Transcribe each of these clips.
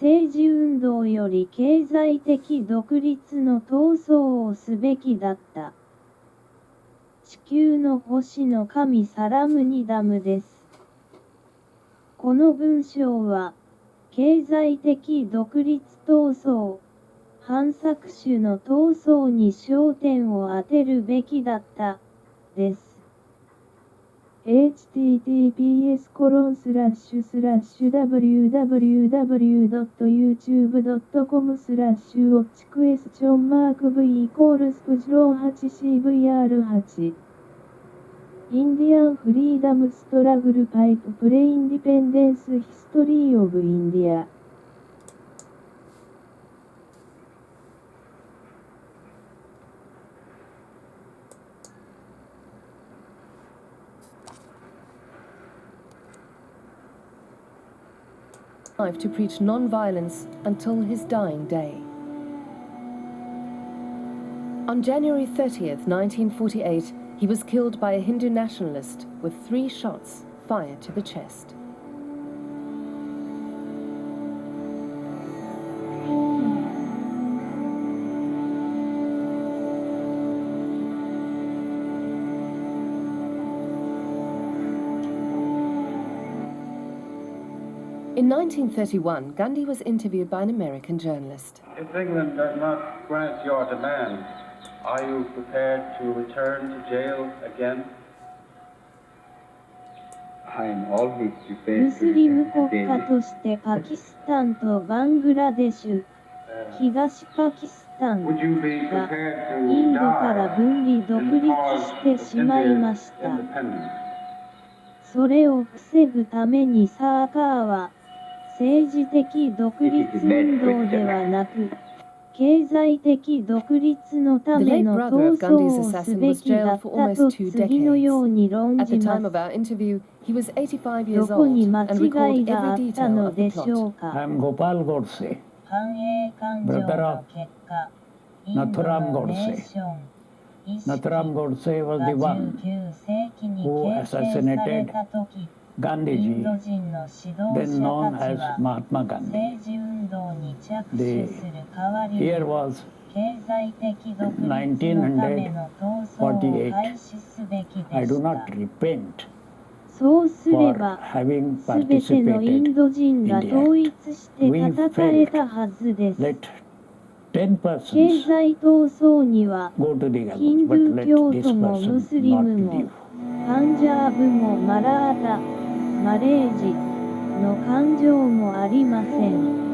政治運動より経済的独立の闘争をすべきだった。地球の星の神サラムニダムです。この文章は、経済的独立闘争、反搾取の闘争に焦点を当てるべきだった、です。https://www.youtube.com/www.v=question-8cvr8 Indian Freedom Struggle Pipe Play Independence History of India to preach non-violence until his dying day. On January 30th, 1948, he was killed by a Hindu nationalist with 3 shots fired to the chest. In 1931, Gandhi was interviewed by an American journalist. If England does not grant your demands, are you prepared to return to jail again? I am always ム prepared ス to リム return 国 to 家 jail. としてパキスタンとバングラデシュ、東パキスタン Would you be が prepared イ to ンドから die 分離独 in the 立 cause して of しまいまし India's た。 independence? それを防ぐためにサーカーは、政治的独立運動ではなく、経済的独立のための闘争をすべきだったと次のように論 At じ the ま time of す。 our interview, he was 85 years どこ old に間 and 違 recalled いがあ every った detail の of the でしょう plot. か。 I'm Gopal Godse, 繁栄感情 brother の of 結果、インド Nathuram のネー Godse. ション、意識 Nathuram Godse was が the one 19世紀に who 形成され assassinated た時、イン Gandhiji, ド人の指 then 導 known 者たち as は、 Mahatma Gandhi. 政治運動に着手 The する代わりに、 year was 経済的独立のための闘争を廃止すべき I でし do た。 not repent そうすれ for ば、 having すべてのイン participated ド人が in the 統 act. 一して叩かれたはずです。 Let 10経 persons 済闘争には、 go to the ヒン gallows, ド but ゥ let 教 this 徒もム person スリム not も live. パンジャーブもマラータ、マレージの感情もありません。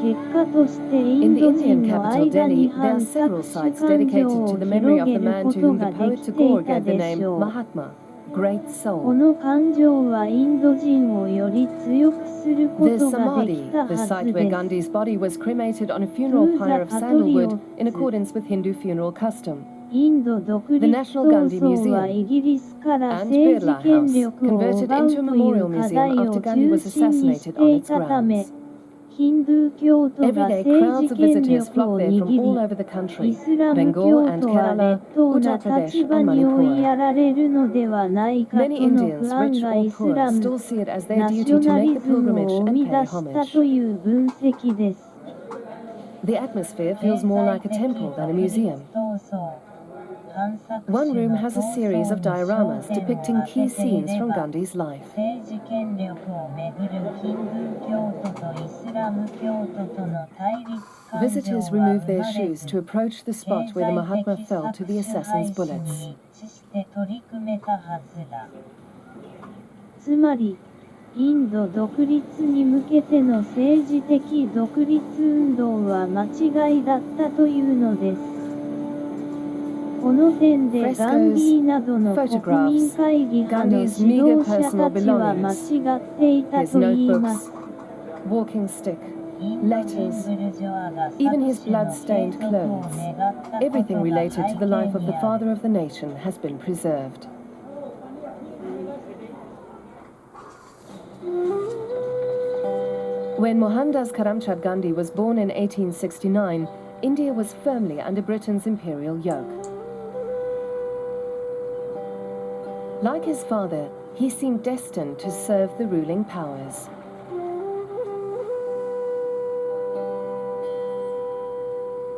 結果としてイ In ン the ド Indian 人の capital 間 Delhi, に there 反 are several 搾取 sites 感情 dedicated を to the memory 広 of げ the る man こ to と whom が the で poet きてい Tagore た gave the で name しょう。 Mahatma, great こ soul. の感情はインド人をより強くするこ The とができ Samadhi, た the は site ず where です。 Gandhi's body was cremated on a funeral Who's pyre a of sandalwood patriot? in accordance with Hindu funeral custom. インド独立 The National 闘 Gandhi 争は Museum イギリスから and 政治 Birla 権 House, 力を converted 奪う into a とい memorial う課 museum 題 after を Gandhi 中 was 心にし assassinated て on い its たため、 grounds. ヒンドゥー教徒 Every が day, 政 crowds 治 of 権 visitors 力 flock を there 握 from all り、 over the イ country, スラム Bengal 教 and 徒は Kerala, 劣等な Uttar 立 Pradesh 場 and に追い Manipur. やられるのではないか Many との Indians, 不安 rich が or イス poor, ラム still see it as their ナシ duty ョ to ナ make リ the ズム pilgrimage を生 and み pay 出した homage. という分析です。 The atmosphere feels more like a temple than a museum. 闘争 One room has a series of dioramas depicting key scenes from Gandhi's life. 政治権力をめぐるヒンドゥー教徒とイスラム教徒との対立感情 Visitors は remove 生 their まれ shoes ず to approach the spot where the Mahatma fell to the assassin's bullets. に一致して取り組めたはずだ。つまり、インド独立に向けての政治的独立運動は間違いだったというのです。この点でガンディーなどの国民会議派の指導者たちは間違っていた His と言いま notebooks, す。 walking stick, インド人 letters, ブルジョアが even his 搾取の blood-stained 継続を clothes. 願ったことが Everything 背 related to the life 景 of the にあ father る。 of the nation has been preserved. When Mohandas Karamchand Gandhi was born in 1869, India was firmly under Britain's imperial yoke. Like his father, he seemed destined to serve the ruling powers.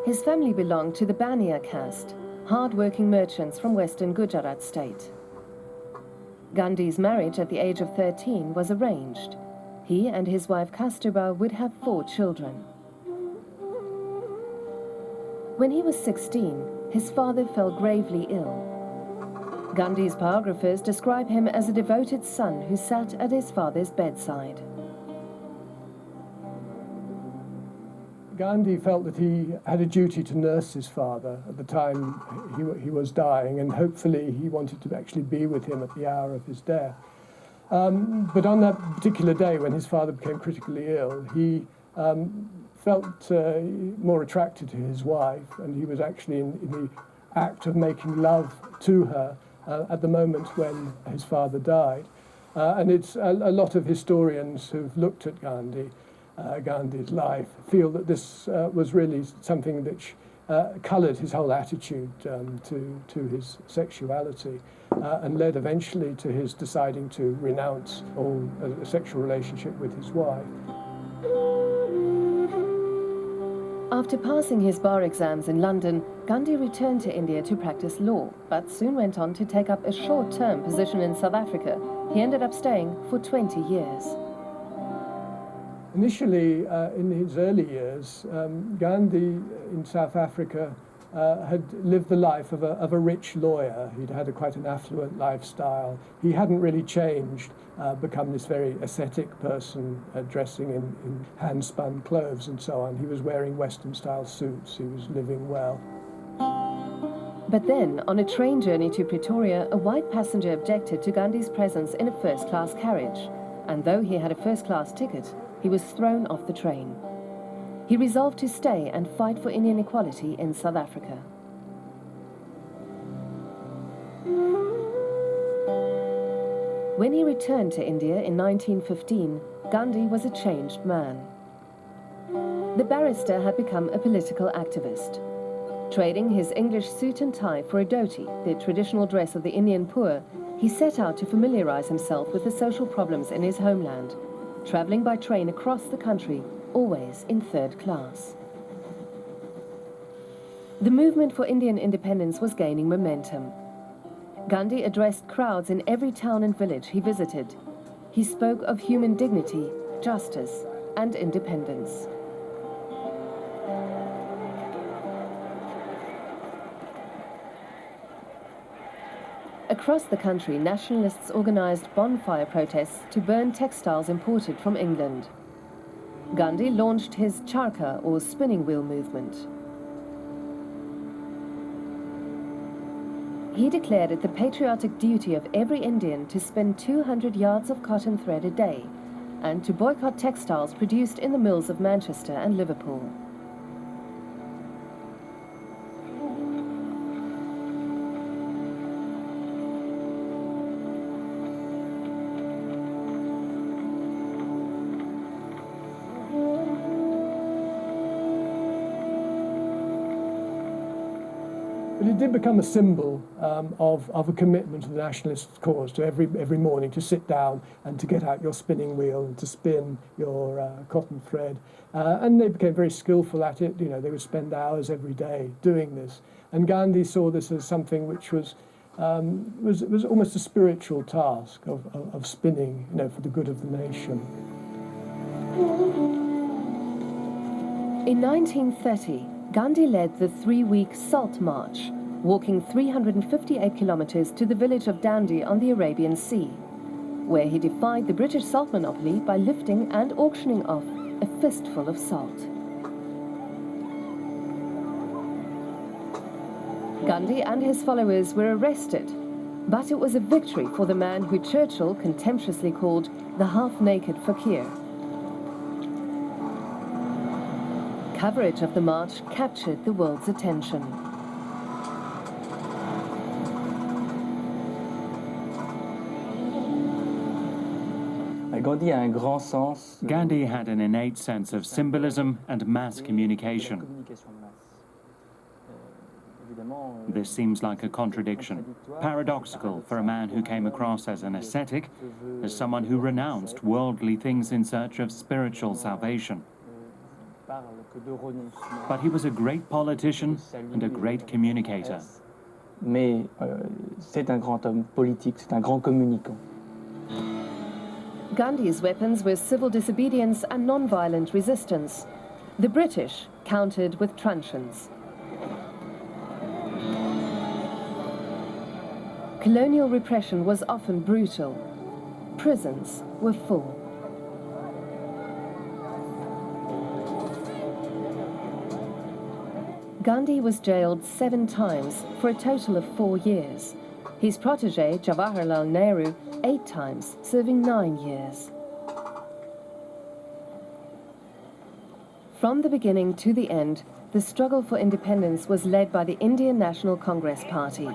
His family belonged to the Baniya caste, hard-working merchants from western Gujarat state. Gandhi's marriage at the age of 13 was arranged. He and his wife Kasturba would have 4 children. When he was 16, his father fell gravely ill. Gandhi's biographers describe him as a devoted son who sat at his father's bedside. Gandhi felt that he had a duty to nurse his father at the time he was dying, and hopefully he wanted to actually be with him at the hour of his death. But on that particular day when his father became critically ill, he felt more attracted to his wife, and he was actually in the act of making love to her at the moment when his father died. And it's a lot of historians who've looked at Gandhi's life feel that this was really something which coloured his whole attitude to his sexuality and led eventually to his deciding to renounce all sexual relationship with his wife. After passing his bar exams in London, Gandhi returned to India to practice law, but soon went on to take up a short-term position in South Africa. He ended up staying for 20 years. Initially, in his early years, Gandhi in South Africa had lived the life of a rich lawyer. He'd had quite an affluent lifestyle. He hadn't really changed, become this very ascetic person, dressing in hand-spun clothes and so on. He was wearing Western-style suits. He was living well. But then, on a train journey to Pretoria, a white passenger objected to Gandhi's presence in a first-class carriage. And though he had a first-class ticket, he was thrown off the train. He resolved to stay and fight for Indian equality in South Africa. When he returned to India in 1915, Gandhi was a changed man. The barrister had become a political activist. Trading his English suit and tie for a dhoti, the traditional dress of the Indian poor, he set out to familiarize himself with the social problems in his homeland, traveling by train across the country, always in third class. The movement for Indian independence was gaining momentum. Gandhi addressed crowds in every town and village he visited. He spoke of human dignity, justice, and independence. Across the country, nationalists organized bonfire protests to burn textiles imported from England. Gandhi launched his charkha, or spinning wheel movement. He declared it the patriotic duty of every Indian to spin 200 yards of cotton thread a day and to boycott textiles produced in the mills of Manchester and Liverpool. But it did become a symbol of a commitment to the nationalist cause, to every morning to sit down and to get out your spinning wheel and to spin your cotton thread. And they became very skillful at it. You know, they would spend hours every day doing this. And Gandhi saw this as something which was almost a spiritual task of spinning, you know, for the good of the nation. In 1930, Gandhi led the 3-week Salt March, walking 358 kilometers to the village of Dandi on the Arabian Sea, where he defied the British salt monopoly by lifting and auctioning off a fistful of salt. Gandhi and his followers were arrested, but it was a victory for the man who Churchill contemptuously called the half-naked fakir. Coverage of the march captured the world's attention. Gandhi had an innate sense of symbolism and mass communication. This seems like a contradiction, paradoxical for a man who came across as an ascetic, as someone who renounced worldly things in search of spiritual salvation. But he was a great politician and a great communicator. Mais c'est un grand homme politique, c'est un grand communicant. Gandhi's weapons were civil disobedience and non-violent resistance. The British countered with truncheons. Colonial repression was often brutal. Prisons were full. Gandhi was jailed 7 times for a total of 4 years. His protege, Jawaharlal Nehru, 8 times, serving 9 years. From the beginning to the end, the struggle for independence was led by the Indian National Congress Party.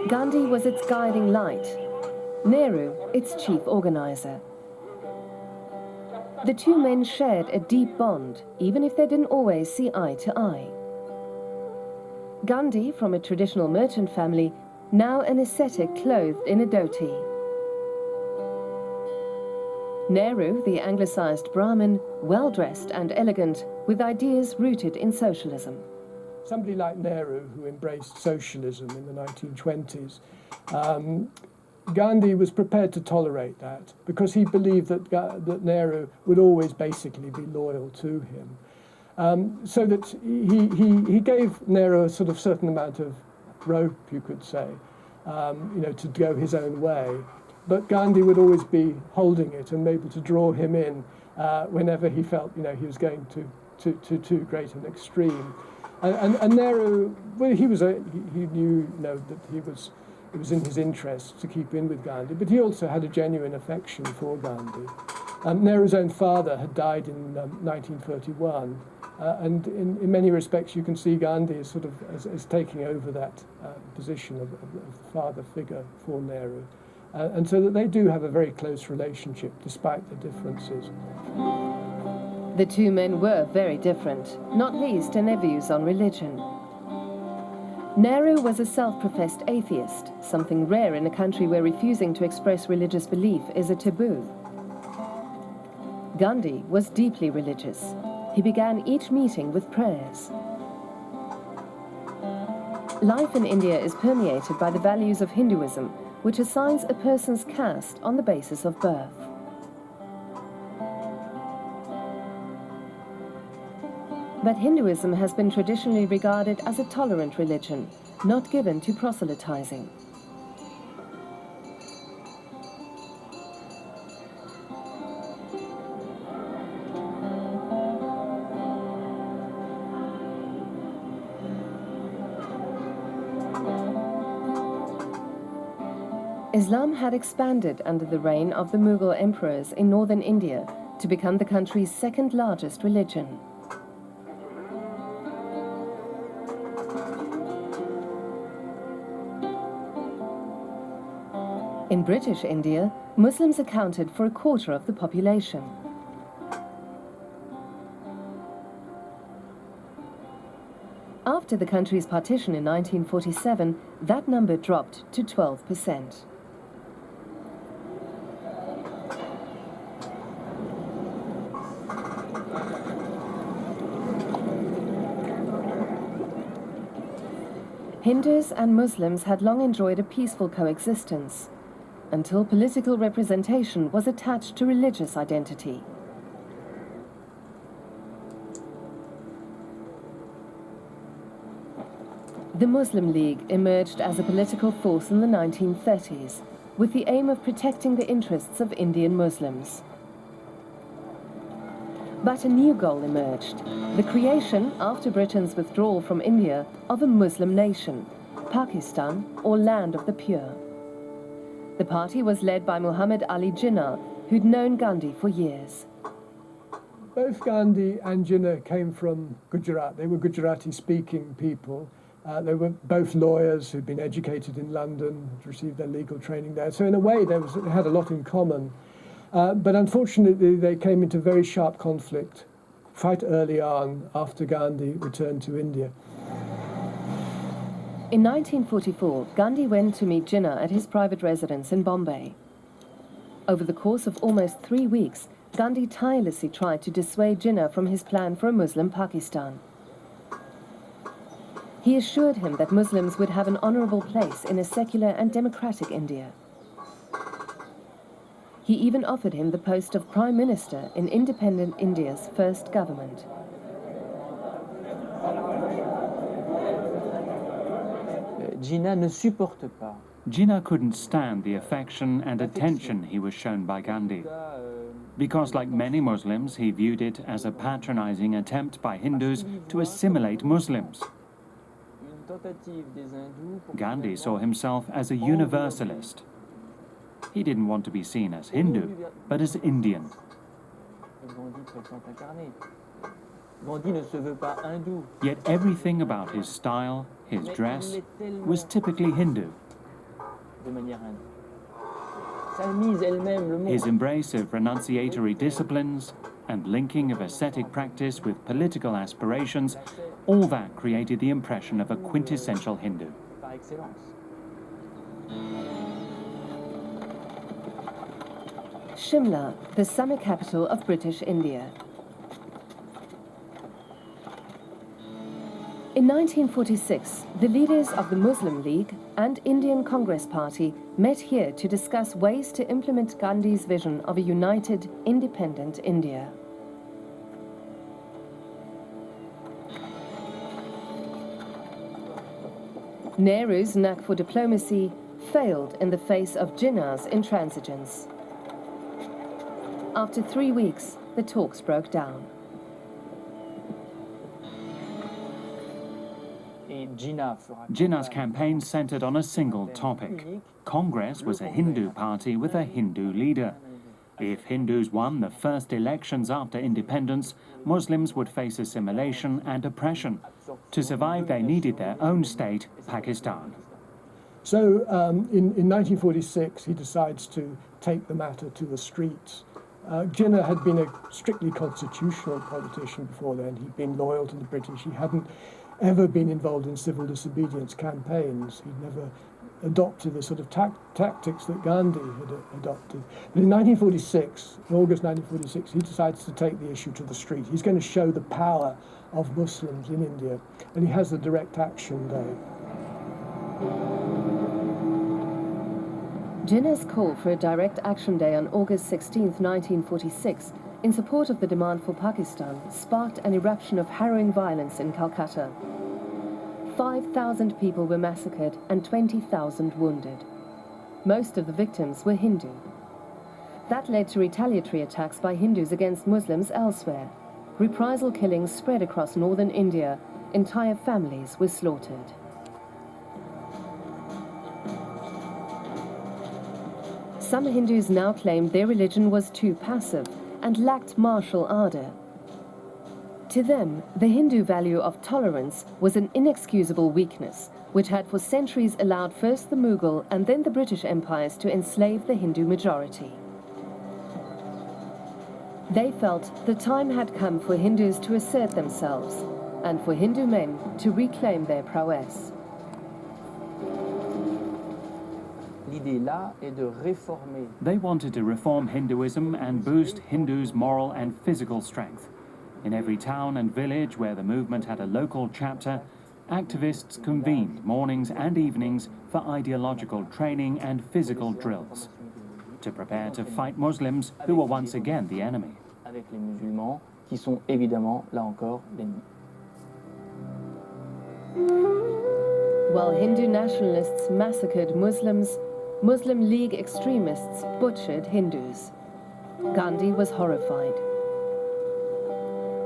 Gandhi was its guiding light, Nehru its chief organizer. The two men shared a deep bond, even if they didn't always see eye to eye. Gandhi, from a traditional merchant family, now an ascetic clothed in a dhoti. Nehru, the anglicised Brahmin, well-dressed and elegant, with ideas rooted in socialism. Somebody like Nehru, who embraced socialism in the 1920s, Gandhi was prepared to tolerate that because he believed that Nehru would always basically be loyal to him. So that he gave Nehru a sort of certain amount of rope, you could say, to go his own way. But Gandhi would always be holding it and able to draw him in whenever he felt, he was going to too great an extreme. And Nehru, well, he knew, that it was in his interest to keep in with Gandhi, but he also had a genuine affection for Gandhi. Nehru's own father had died in 1931, and in many respects you can see Gandhi as sort of as taking over that position of the father figure for Nehru. And so that they do have a very close relationship despite the differences. The two men were very different, not least in their views on religion. Nehru was a self-professed atheist, something rare in a country where refusing to express religious belief is a taboo. Gandhi was deeply religious. He began each meeting with prayers. Life in India is permeated by the values of Hinduism, which assigns a person's caste on the basis of birth. But Hinduism has been traditionally regarded as a tolerant religion, not given to proselytizing. Islam had expanded under the reign of the Mughal emperors in northern India to become the country's second largest religion. In British India, Muslims accounted for a quarter of the population. After the country's partition in 1947, that number dropped to 12%. Hindus and Muslims had long enjoyed a peaceful coexistence, until political representation was attached to religious identity. The Muslim League emerged as a political force in the 1930s, with the aim of protecting the interests of Indian Muslims. But a new goal emerged, the creation, after Britain's withdrawal from India, of a Muslim nation, Pakistan, or Land of the Pure. The party was led by Muhammad Ali Jinnah, who'd known Gandhi for years. Both Gandhi and Jinnah came from Gujarat. They were Gujarati-speaking people. They were both lawyers who'd been educated in London, received their legal training there. So in a way, they had a lot in common. But unfortunately, they came into very sharp conflict quite early on after Gandhi returned to India. In 1944, Gandhi went to meet Jinnah at his private residence in Bombay. Over the course of almost 3 weeks, Gandhi tirelessly tried to dissuade Jinnah from his plan for a Muslim Pakistan. He assured him that Muslims would have an honourable place in a secular and democratic India. He even offered him the post of Prime Minister in independent India's first government. Jinnah ne supporte pas. Jinnah couldn't stand the affection and attention he was shown by Gandhi, because like many Muslims, he viewed it as a patronizing attempt by Hindus to assimilate Muslims. Gandhi saw himself as a universalist. He didn't want to be seen as Hindu, but as Indian. Yet everything about his style, his dress, was typically Hindu. His embrace of renunciatory disciplines and linking of ascetic practice with political aspirations, all that created the impression of a quintessential Hindu. Shimla, the summer capital of British India. In 1946, the leaders of the Muslim League and Indian Congress Party met here to discuss ways to implement Gandhi's vision of a united, independent India. Nehru's knack for diplomacy failed in the face of Jinnah's intransigence. After 3 weeks, the talks broke down. Jinnah's campaign centered on a single topic. Congress was a Hindu party with a Hindu leader. If Hindus won the first elections after independence, Muslims would face assimilation and oppression. To survive, they needed their own state, Pakistan. So in 1946, he decides to take the matter to the streets. Jinnah had been a strictly constitutional politician before then. He'd been loyal to the British. He hadn't ever been involved in civil disobedience campaigns. He'd never adopted the sort of tactics that Gandhi had adopted. But in 1946, in August 1946, he decides to take the issue to the street. He's going to show the power of Muslims in India, and he has the Direct Action Day. Jinnah's call for a Direct Action Day on August 16, 1946, in support of the demand for Pakistan, sparked an eruption of harrowing violence in Calcutta. 5,000 people were massacred and 20,000 wounded. Most of the victims were Hindu. That led to retaliatory attacks by Hindus against Muslims elsewhere. Reprisal killings spread across northern India. Entire families were slaughtered. Some Hindus now claimed their religion was too passive and lacked martial ardor. To them, the Hindu value of tolerance was an inexcusable weakness, which had for centuries allowed first the Mughal and then the British empires to enslave the Hindu majority. They felt the time had come for Hindus to assert themselves, and for Hindu men to reclaim their prowess. They wanted to reform Hinduism and boost Hindus' moral and physical strength. In every town and village where the movement had a local chapter, activists convened mornings and evenings for ideological training and physical drills to prepare to fight Muslims who were once again the enemy. While Hindu nationalists massacred Muslims, Muslim League extremists butchered Hindus. Gandhi was horrified.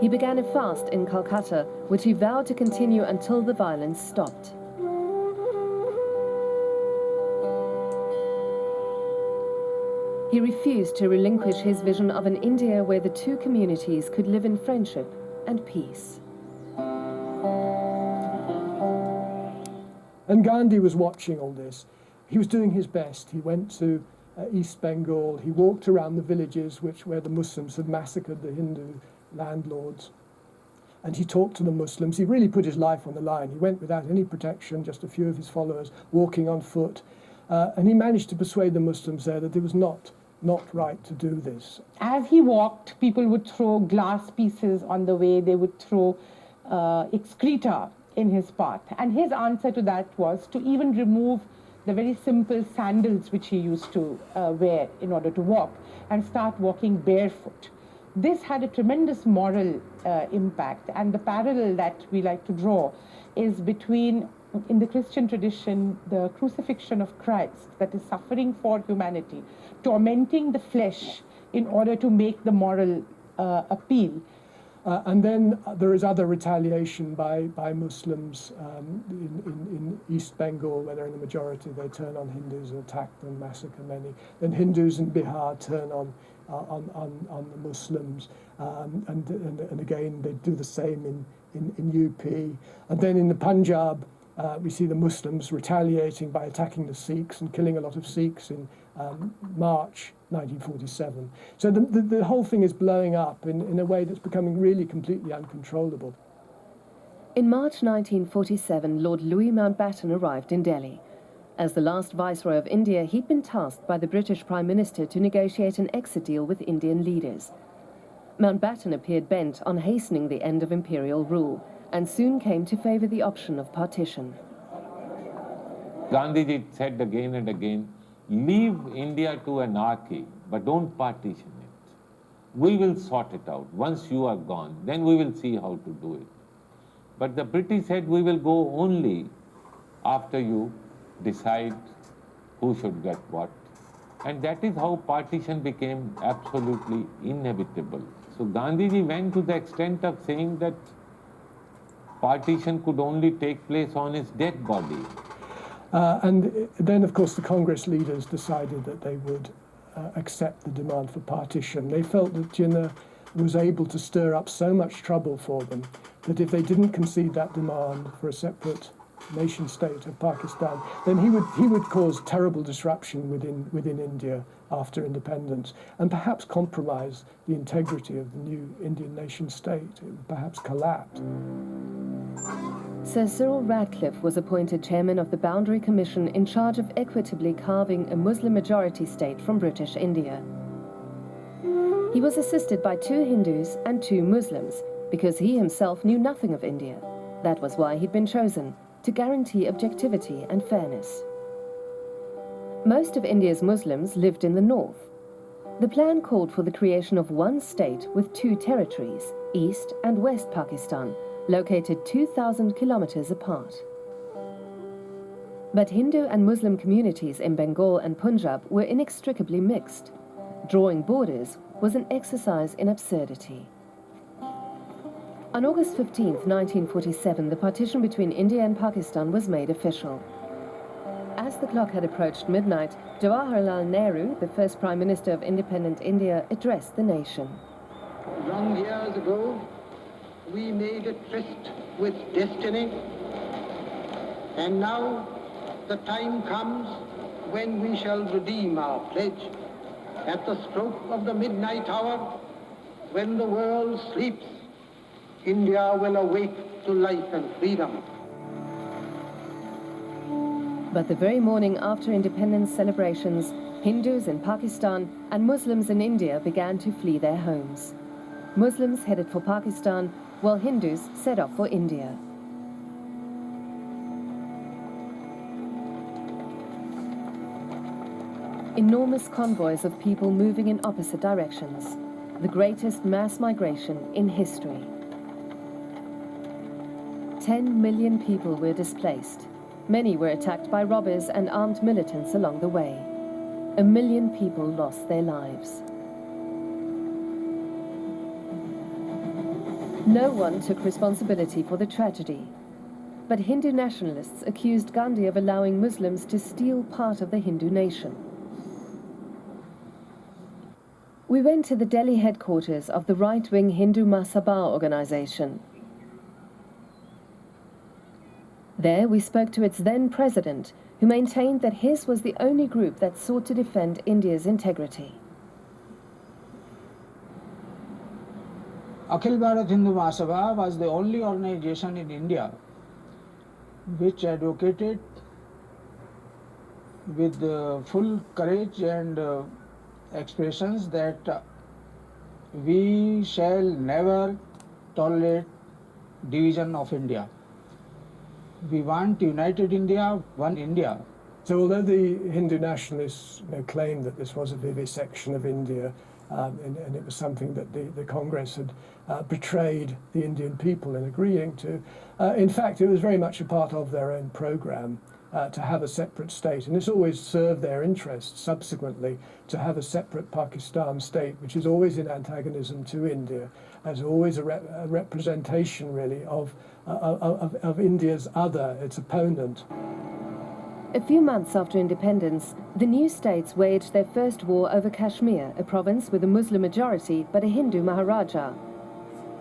He began a fast in Calcutta, which he vowed to continue until the violence stopped. He refused to relinquish his vision of an India where the two communities could live in friendship and peace. And Gandhi was watching all this. He was doing his best. He went to East Bengal. He walked around the villages where the Muslims had massacred the Hindu landlords. And he talked to the Muslims. He really put his life on the line. He went without any protection, just a few of his followers walking on foot. And he managed to persuade the Muslims there that there was not not right to do this. As he walked, people would throw glass pieces on the way, they would throw excreta in his path. And his answer to that was to even remove the very simple sandals which he used to wear in order to walk and start walking barefoot. This had a tremendous moral impact, and the parallel that we like to draw is between, in the Christian tradition, the crucifixion of Christ, that is suffering for humanity, tormenting the flesh in order to make the moral appeal. And then there is other retaliation by Muslims in East Bengal, where they're in the majority. They turn on Hindus and attack them, massacre many. Then Hindus in Bihar turn on the Muslims, and again they do the same in UP. And then in the Punjab, we see the Muslims retaliating by attacking the Sikhs and killing a lot of Sikhs in March 1947. So the whole thing is blowing up in a way that's becoming really completely uncontrollable. In March 1947, Lord Louis Mountbatten arrived in Delhi. As the last Viceroy of India, he'd been tasked by the British Prime Minister to negotiate an exit deal with Indian leaders. Mountbatten appeared bent on hastening the end of imperial rule, and soon came to favour the option of partition. Gandhiji said again and again, leave India to anarchy, but don't partition it. We will sort it out. Once you are gone, then we will see how to do it. But the British said, we will go only after you decide who should get what. And that is how partition became absolutely inevitable. So Gandhiji went to the extent of saying that partition could only take place on his dead body. And then, of course, the Congress leaders decided that they would accept the demand for partition. They felt that Jinnah was able to stir up so much trouble for them that if they didn't concede that demand for a separate nation state of Pakistan, then he would cause terrible disruption within India after independence, and perhaps compromise the integrity of the new Indian nation state. It would perhaps collapse. Sir Cyril Ratcliffe was appointed chairman of the Boundary Commission in charge of equitably carving a Muslim-majority state from British India. He was assisted by 2 Hindus and 2 Muslims, because he himself knew nothing of India. That was why he'd been chosen, to guarantee objectivity and fairness. Most of India's Muslims lived in the north. The plan called for the creation of one state with 2 territories, East and West Pakistan, located 2,000 kilometers apart. But Hindu and Muslim communities in Bengal and Punjab were inextricably mixed. Drawing borders was an exercise in absurdity. On August 15, 1947, the partition between India and Pakistan was made official. As the clock had approached midnight, Jawaharlal Nehru, the first Prime Minister of independent India, addressed the nation. Long years ago, we made a tryst with destiny, and now the time comes when we shall redeem our pledge. At the stroke of the midnight hour, when the world sleeps, India will awake to life and freedom. But the very morning after independence celebrations, Hindus in Pakistan and Muslims in India began to flee their homes. Muslims headed for Pakistan, while Hindus set off for India. Enormous convoys of people moving in opposite directions, the greatest mass migration in history. 10 million people were displaced. Many were attacked by robbers and armed militants along the way. 1 million people lost their lives. No one took responsibility for the tragedy. But Hindu nationalists accused Gandhi of allowing Muslims to steal part of the Hindu nation. We went to the Delhi headquarters of the right-wing Hindu Mahasabha organization. There we spoke to its then president, who maintained that his was the only group that sought to defend India's integrity. Akhil Bharat Hindu Mahasabha was the only organization in India which advocated with full courage and expressions that we shall never tolerate division of India. We want united India, one India. So although the Hindu nationalists claimed that this was a vivisection of India, and it was something that the Congress had betrayed the Indian people in agreeing to, in fact it was very much a part of their own programme to have a separate state, and it's always served their interests subsequently to have a separate Pakistan state, which is always in antagonism to India, as always a representation really of India's other, its opponent. A few months after independence, the new states waged their first war over Kashmir, a province with a Muslim majority but a Hindu Maharaja.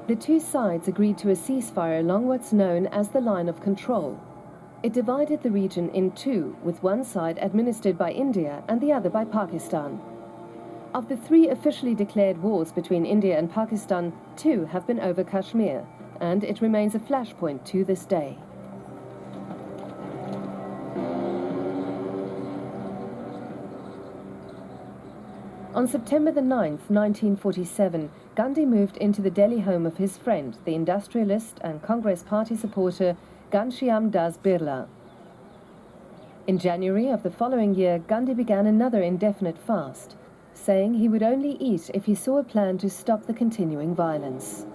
The two sides agreed to a ceasefire along what's known as the line of control. It divided the region in two, with one side administered by India and the other by Pakistan. Of the three officially declared wars between India and Pakistan, two have been over Kashmir, and it remains a flashpoint to this day. On September the 9th, 1947, Gandhi moved into the Delhi home of his friend, the industrialist and Congress Party supporter Ghanshyam Das Birla. In January of the following year, Gandhi began another indefinite fast, saying he would only eat if he saw a plan to stop the continuing violence.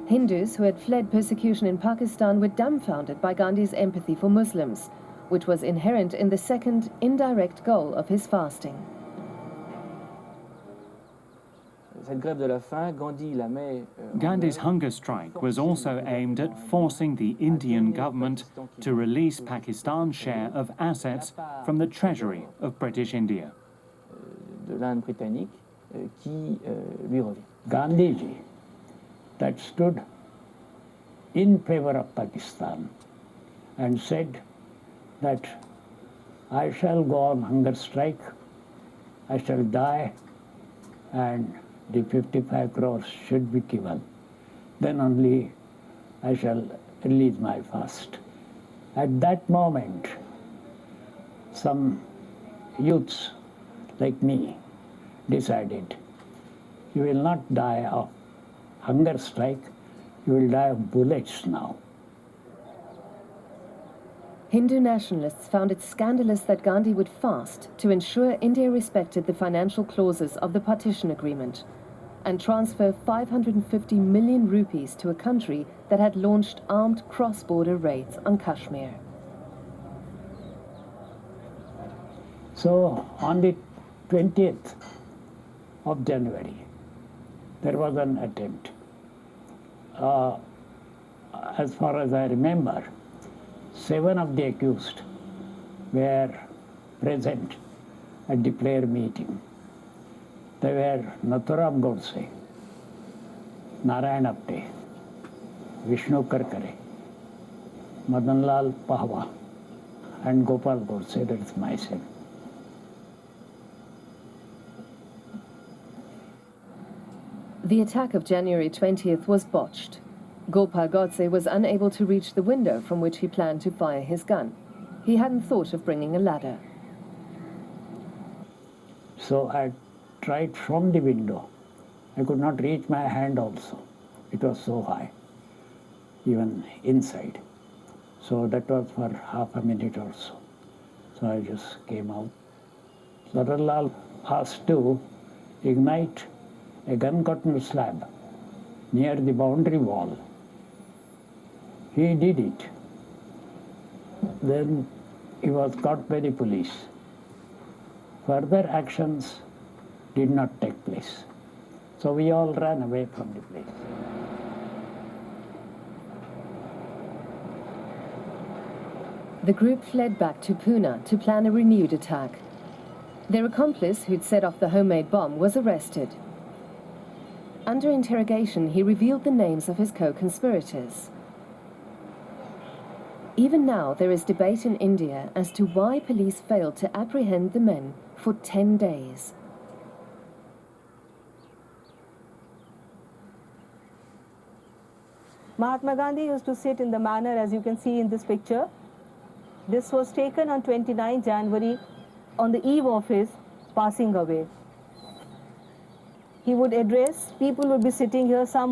Hindus who had fled persecution in Pakistan were dumbfounded by Gandhi's empathy for Muslims, which was inherent in the second, indirect goal of his fasting. Gandhi's hunger strike was also aimed at forcing the Indian government to release Pakistan's share of assets from the treasury of British India. Gandhiji, that stood in favor of Pakistan and said that I shall go on hunger strike, I shall die, and the 55 crores should be given. Then only I shall release my fast. At that moment, some youths like me decided, you will not die of hunger strike, you will die of bullets now. Hindu nationalists found it scandalous that Gandhi would fast to ensure India respected the financial clauses of the partition agreement and transfer 550 million rupees to a country that had launched armed cross-border raids on Kashmir. So on the 20th of January, there was an attempt. As far as I remember, 7 of the accused were present at the prayer meeting. They were Nathuram Godse, Narayan Apte, Vishnu Karkare, Madanlal Pahwa, and Gopal Godse, that is myself. The attack of January 20th was botched. Gopal Godse was unable to reach the window from which he planned to fire his gun. He hadn't thought of bringing a ladder. So I tried from the window. I could not reach my hand also. It was so high, even inside. So that was for half a minute or so. So I just came out. Saranlal asked to ignite a gun cotton slab near the boundary wall. He did it. Then he was caught by the police. Further actions did not take place. So we all ran away from the place. The group fled back to Pune to plan a renewed attack. Their accomplice, who'd set off the homemade bomb, was arrested. Under interrogation, he revealed the names of his co-conspirators. Even now, there is debate in India as to why police failed to apprehend the men for 10 days. Mahatma Gandhi used to sit in the manner as you can see in this picture. This was taken on 29 January on the eve of his passing away. he would address. People would be sitting here, some